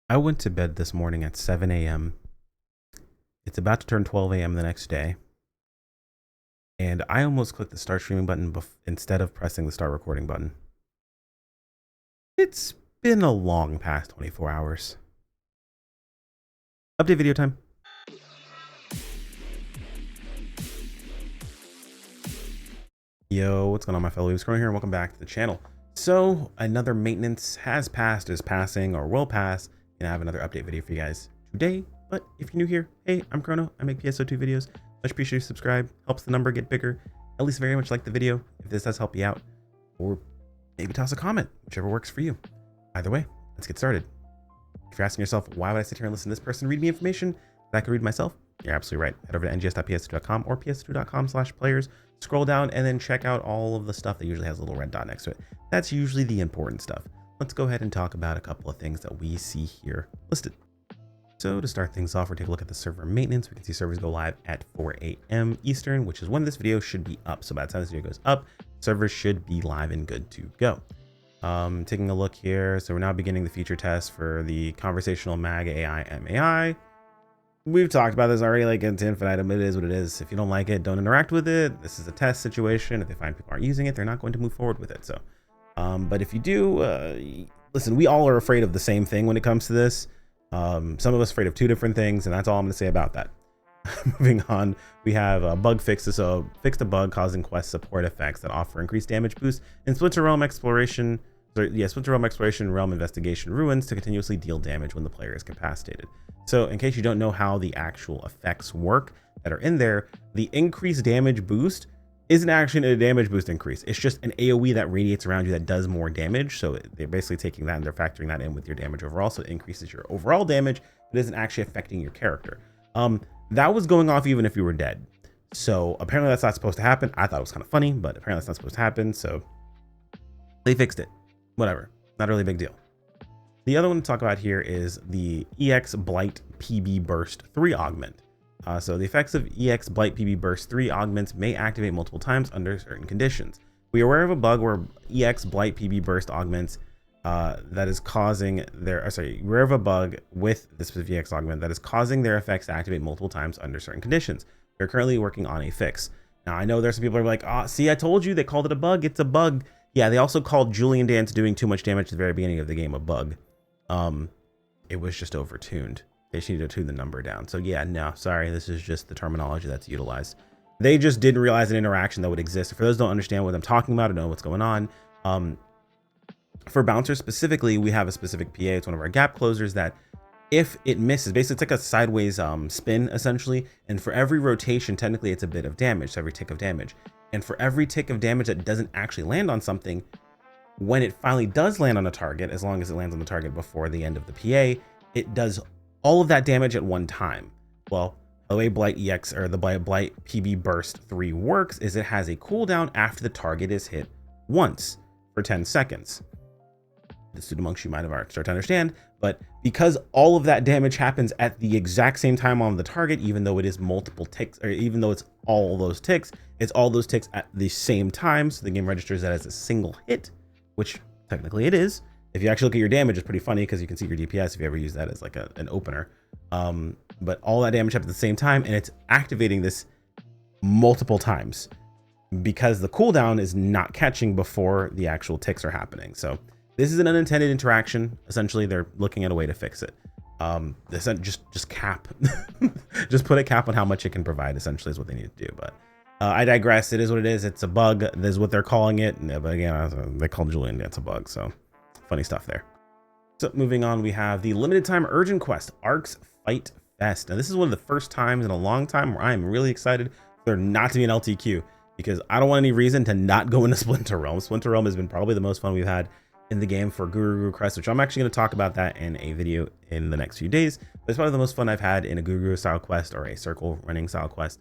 I went to bed this morning at 7 a.m. It's about to turn 12 a.m. the next day. And I almost clicked the start streaming button instead of pressing the start recording button. It's been a long past 24 hours. Update video time. Yo, what's going on, my fellow scrolling here, and welcome back to the channel. So another maintenance has passed, is passing, or will pass, and I have another update video for you guys today. But if you're new here, hey, I'm Chrono. I make PSO2 videos. Much appreciate you subscribe. Helps the number get bigger. At least very much like the video if this does help you out, or maybe toss a comment, whichever works for you. Either way, let's get started. If you're asking yourself, why would I sit here and listen to this person read me information that I could read myself? You're absolutely right. Head over to ngs.ps2.com or ps2.com/players. Scroll down and then check out all of the stuff that usually has a little red dot next to it. That's usually the important stuff. Let's go ahead and talk about a couple of things that we see here listed. So to start things off, we're taking a look at the server maintenance. We can see servers go live at 4 a.m. Eastern, which is when this video should be up. So by the time this video goes up, servers should be live and good to go. Taking a look here. So we're now beginning the feature test for the conversational MAG AI MAI. We've talked about this already, like it's infinitum. It is what it is. If you don't like it, don't interact with it. This is a test situation. If they find people aren't using it, they're not going to move forward with it. So, but if you do, listen, we all are afraid of the same thing when it comes to this. Some of us afraid of two different things, and that's all I'm going to say about that. Moving on, we have a bug fixes. So fixed a bug causing quest support effects that offer increased damage boost in Splinter Realm Exploration. Splinter Realm Exploration, Realm Investigation Ruins to continuously deal damage when the player is incapacitated. So in case you don't know how the actual effects work that are in there, the increased damage boost isn't actually a damage boost increase. It's just an AoE that radiates around you that does more damage. So they're basically taking that and they're factoring that in with your damage overall. So it increases your overall damage, but isn't actually affecting your character. That was going off even if you were dead. So apparently that's not supposed to happen. I thought it was kind of funny, but apparently that's not supposed to happen. So they fixed it. Whatever, not really a big deal. The other one to talk about here is the EX Blight PB Burst 3 augment. So the effects of EX Blight PB Burst 3 augments may activate multiple times under certain conditions. We are aware of a bug where EX Blight PB Burst augments that is causing their, we're aware of a bug with this specific EX augment that is causing their effects to activate multiple times under certain conditions. We're currently working on a fix. Now I know there's some people who are like, see, I told you, they called it a bug. It's a bug. Yeah, they also called Julian Dance doing too much damage at the very beginning of the game a bug. It was just overtuned. They just needed to tune the number down. So yeah, no, sorry, this is just the terminology that's utilized. They just didn't realize an interaction that would exist. For those who don't understand what I'm talking about or know what's going on, for bouncers specifically, we have a specific PA. It's one of our gap closers that if it misses, basically it's like a sideways spin essentially. And for every rotation, technically it's a bit of damage, so every tick of damage. And for every tick of damage that doesn't actually land on something, when it finally does land on a target, as long as it lands on the target before the end of the PA, it does all of that damage at one time. Well, the way Blight EX or the Blight PB Burst 3 works is it has a cooldown after the target is hit once for 10 seconds. The student amongst you might have already started to understand, but because all of that damage happens at the exact same time on the target, even though it is multiple ticks, or even though it's all those ticks, it's all those ticks at the same time. So the game registers that as a single hit, which technically it is. If you actually look at your damage, it's pretty funny because you can see your DPS if you ever use that as like an opener. But all that damage happens at the same time, and it's activating this multiple times because the cooldown is not catching before the actual ticks are happening. So this is an unintended interaction. Essentially, they're looking at a way to fix it. Just cap, just put a cap on how much it can provide. Essentially, is what they need to do. But I digress. It is what it is. It's a bug. This is what they're calling it. But again, they called Julian Dance a bug. So funny stuff there. So moving on, we have the limited time urgent quest, Arcs Fight Fest. Now this is one of the first times in a long time where I am really excited for there not to be an LTQ, because I don't want any reason to not go into Splinter Realm. Splinter Realm has been probably the most fun we've had in the game for Guru Crest, which I'm actually going to talk about that in a video in the next few days. But it's probably the most fun I've had in a Guru style quest or a circle running style quest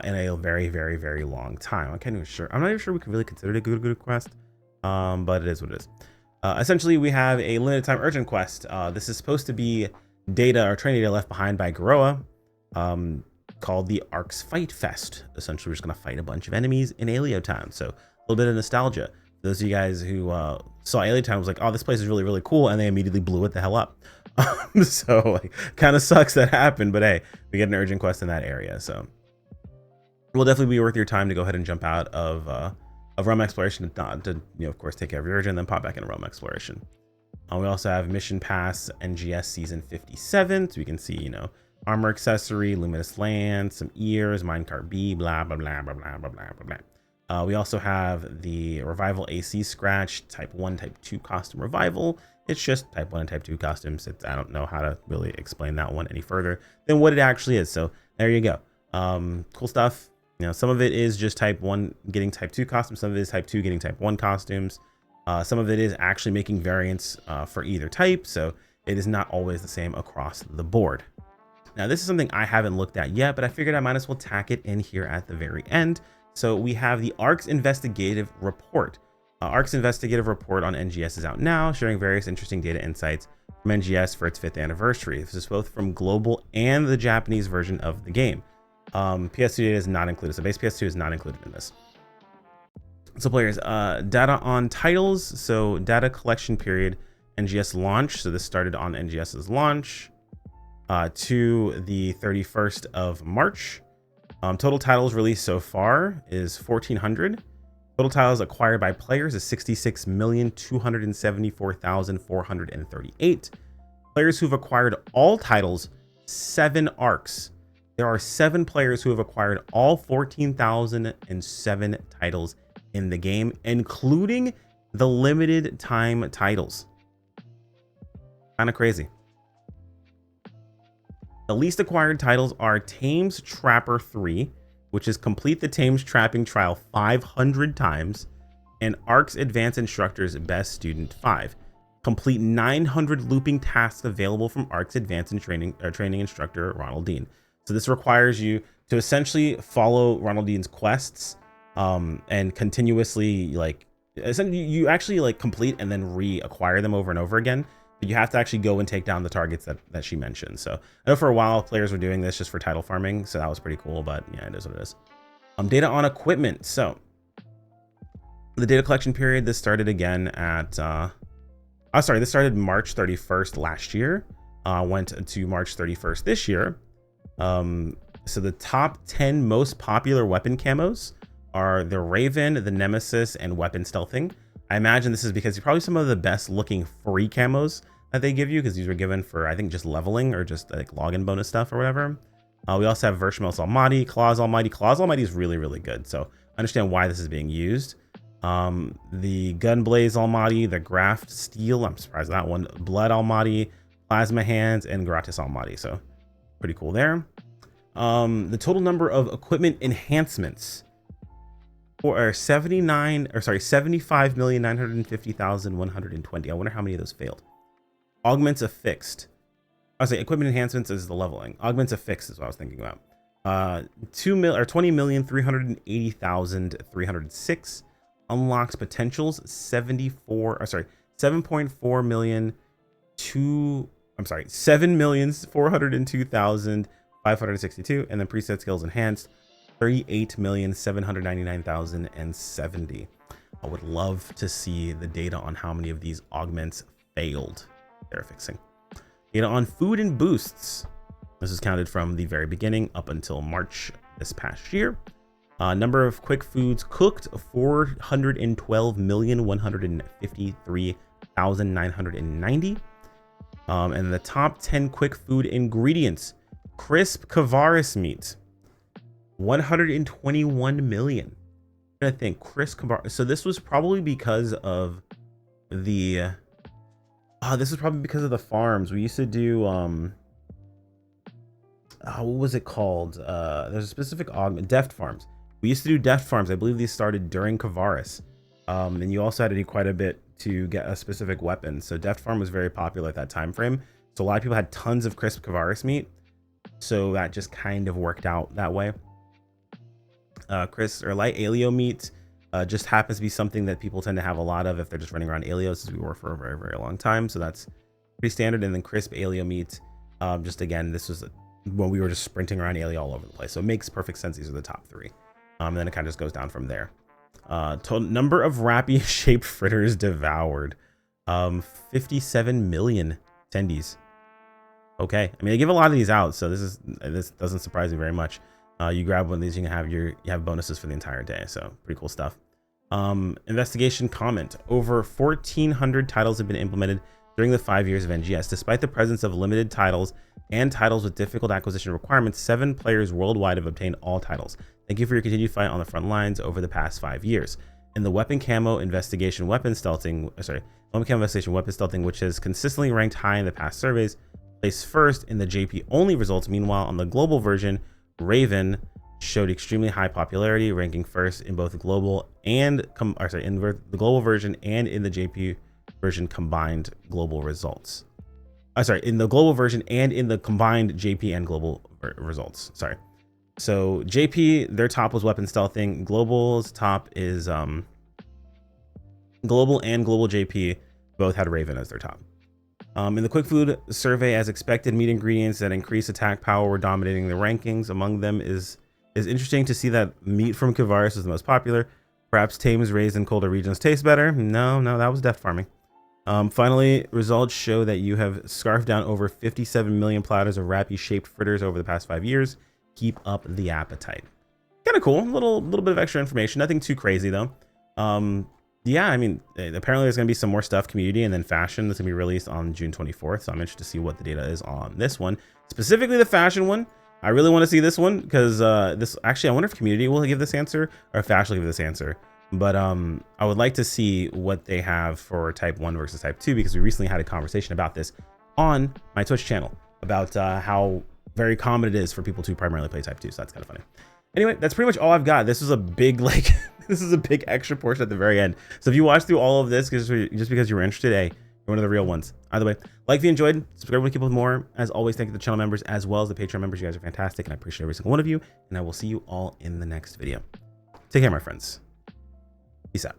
in a very, very, very long time. I'm not even sure we can really consider it a Guru quest, but it is what it is. Essentially, we have a limited time urgent quest. This is supposed to be data or training data left behind by Garoa, called the Arcs Fight Fest. Essentially, we're just going to fight a bunch of enemies in Alio Town. So a little bit of nostalgia. For those of you guys who saw Alio Town, was like, oh, this place is really, really cool, and they immediately blew it the hell up. So like, kind of sucks that happened, but hey, we get an urgent quest in that area, so it will definitely be worth your time to go ahead and jump out of realm exploration, to of course take care of your urgent, and then pop back into realm exploration. We also have mission pass NGS season 57, so we can see armor accessory, luminous land, some ears, minecart B, blah blah blah blah blah blah blah blah. We also have the revival AC scratch, type 1, type 2 costume revival. It's just type 1 and type 2 costumes. I don't know how to really explain that one any further than what it actually is. So there you go. Cool stuff. Some of it is just type 1 getting type 2 costumes. Some of it is type 2 getting type 1 costumes. Some of it is actually making variants for either type. So it is not always the same across the board. Now, this is something I haven't looked at yet, but I figured I might as well tack it in here at the very end. So we have the ARC's investigative report. ARC's investigative report on NGS is out now, sharing various interesting data insights from NGS for its 5th anniversary. This is both from global and the Japanese version of the game. PS2 data is not included, so base PS2 is not included in this. So players, data on titles. So data collection period, NGS launch. So this started on NGS's launch to the 31st of March. Total titles released so far is 1,400. Total titles acquired by players is 66,274,438. Players who've acquired all titles, 7 ARCs. There are 7 players who have acquired all 14,007 titles in the game, including the limited time titles. Kind of crazy. The least acquired titles are Tames Trapper 3, which is complete the Tames Trapping Trial 500 times, and ARC's Advanced Instructor's Best Student 5. Complete 900 looping tasks available from ARC's Advanced Training Instructor Ronald Dean. So this requires you to essentially follow Ronald Dean's quests and continuously essentially you actually complete and then reacquire them over and over again. But you have to actually go and take down the targets that she mentioned. So I know for a while players were doing this just for title farming, so that was pretty cool, but yeah, it is what it is. Data on equipment. So the data collection period, this started again at this started March 31st last year, went to March 31st this year. So the top 10 most popular weapon camos are the Raven, the Nemesis, and Weapon Stealthing. I imagine this is because they're probably some of the best looking free camos that they give you, because these were given for, I think, just leveling or just like login bonus stuff or whatever. We also have Vershmil's Almighty, Claw's Almighty. Claw's Almighty is really, really good. So I understand why this is being used. The Gunblaze Almighty, the Graft Steel, I'm surprised at that one, Blood Almighty, Plasma Hands, and Gratis Almighty. So pretty cool there. The total number of equipment enhancements for 75,950,120. I wonder how many of those failed. Augments affixed. I was saying equipment enhancements is the leveling. Augments affixed is what I was thinking about. 20,380,306. Unlocks potentials 7.4 million. 7,402,562, and then preset skills enhanced 38,799,070. I would love to see the data on how many of these augments failed. They're fixing. Data on food and boosts. This is counted from the very beginning up until March this past year. Number of quick foods cooked 412,153,990. And the top 10 quick food ingredients: crisp Kavaris meat, 121 million. I think crisp Kavaris. So this was probably because of the farms. We used to do what was it called? There's a specific augment, Deft Farms. We used to do Deft Farms. I believe these started during Kavaris. And you also had to do quite a bit to get a specific weapon. So Deft Farm was very popular at that time frame. So a lot of people had tons of crisp Kavaris meat. So that just kind of worked out that way. Crisp or light Alio meat just happens to be something that people tend to have a lot of if they're just running around Alios, as we were for a very, very long time. So that's pretty standard. And then crisp Alio meat, just again, this was when we were just sprinting around Alio all over the place. So it makes perfect sense. These are the top 3. And then it kind of just goes down from there. Total number of Rappy shaped fritters devoured, 57 million attendees. okay. I mean, they give a lot of these out, so this doesn't surprise me very much. You grab one of these, you have bonuses for the entire day, so pretty cool stuff. Investigation comment: over 1,400 titles have been implemented during the 5 years of NGS. Despite the presence of limited titles and titles with difficult acquisition requirements, 7 players worldwide have obtained all titles. Thank you for your continued fight on the front lines over the past 5 years. In the weapon camo investigation weapon stealthing, which has consistently ranked high in the past surveys, placed first in the JP only results. Meanwhile, on the global version, Raven showed extremely high popularity, ranking first in both the global and the global version and in the JP version combined global results. In the global version and in the combined JP and global results. So JP, their top was weapon stealthing. Global's top is global and global JP both had Raven as their top. In the quick food survey, as expected, meat ingredients that increase attack power were dominating the rankings. Among them is interesting to see that meat from Kavaris is the most popular. Perhaps tames raised in colder regions taste better. No, that was death farming. Finally, results show that you have scarfed down over 57 million platters of Rappy shaped fritters over the past 5 years. Keep up the appetite. Kind of cool. Little bit of extra information. Nothing too crazy though. Yeah, I mean, apparently there's going to be some more stuff, community, and then fashion that's going to be released on June 24th. So I'm interested to see what the data is on this one, specifically the fashion one. I really want to see this one because this actually, I wonder if community will give this answer or if fashion will give this answer. But I would like to see what they have for type 1 versus type 2, because we recently had a conversation about this on my Twitch channel about how very common it is for people to primarily play type 2. So that's kind of funny. Anyway, that's pretty much all I've got. This is a big, this is a big extra portion at the very end. So if you watched through all of this just because you were interested, hey, you're one of the real ones. Either way, like if you enjoyed, subscribe to keep with more. As always, thank you to the channel members as well as the Patreon members. You guys are fantastic, and I appreciate every single one of you. And I will see you all in the next video. Take care, my friends. Peace out.